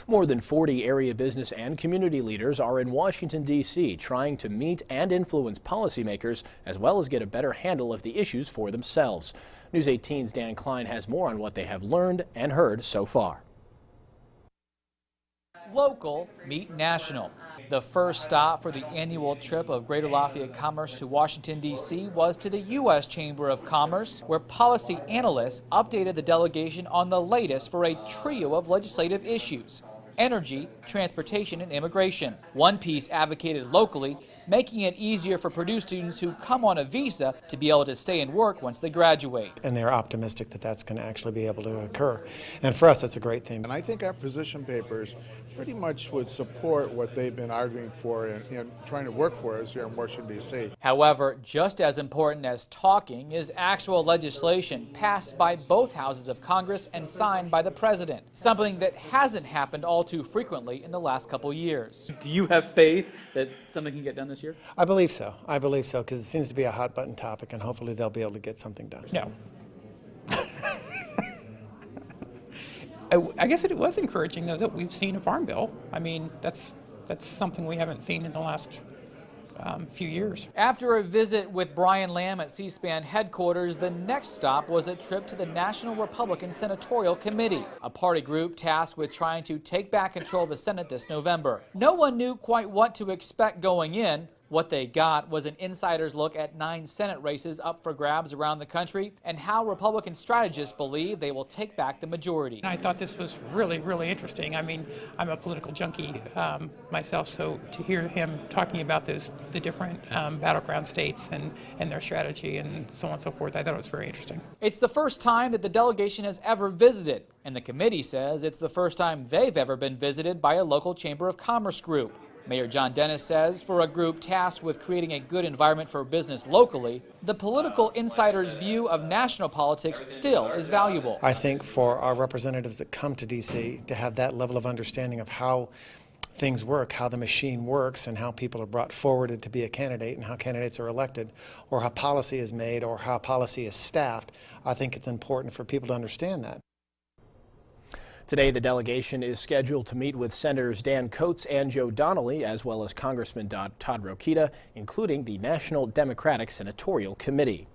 More than 40 area business and community leaders are in Washington, D.C. trying to meet and influence policymakers as well as get a better handle of the issues for themselves. News 18's Dan Klein has more on what they have learned and heard so far. Local meet national. The first stop for the annual trip of Greater Lafayette Commerce to Washington, D.C. was to the U.S. Chamber of Commerce, where policy analysts updated the delegation on the latest for a trio of legislative issues: energy, transportation, and immigration. One piece advocated locally, making it easier for Purdue students who come on a visa to be able to stay and work once they graduate. And they're optimistic that that's going to actually be able to occur. And for us, that's a great thing. And I think our position papers pretty much would support what they've been arguing for and trying to work for us here in Washington, D.C. However, just as important as talking is actual legislation passed by both houses of Congress and signed by the president, something that hasn't happened all too frequently in the last couple years. Do you have faith that something can get done this year? I believe so. I believe so, because it seems to be a hot button topic, and hopefully they'll be able to get something done. No. I guess it was encouraging, though, that we've seen a farm bill. I mean, that's something we haven't seen in the last few years. After a visit with Brian Lamb at C-SPAN headquarters, the next stop was a trip to the National Republican Senatorial Committee, a party group tasked with trying to take back control of the Senate this November. No one knew quite what to expect going in. What they got was an insider's look at 9 Senate races up for grabs around the country and how Republican strategists believe they will take back the majority. I thought this was really, really interesting. I mean, I'm a political junkie myself, so to hear him talking about the different battleground states and their strategy and so on and so forth, I thought it was very interesting. It's the first time that the delegation has ever visited, and the committee says it's the first time they've ever been visited by a local Chamber of Commerce group. Mayor John Dennis says for a group tasked with creating a good environment for business locally, the political insider's view of national politics still is valuable. I think for our representatives that come to D.C. to have that level of understanding of how things work, how the machine works, and how people are brought forward to be a candidate and how candidates are elected, or how policy is made or how policy is staffed, I think it's important for people to understand that. Today, the delegation is scheduled to meet with Senators Dan Coats and Joe Donnelly, as well as Congressman Todd Rokita, including the National Democratic Senatorial Committee.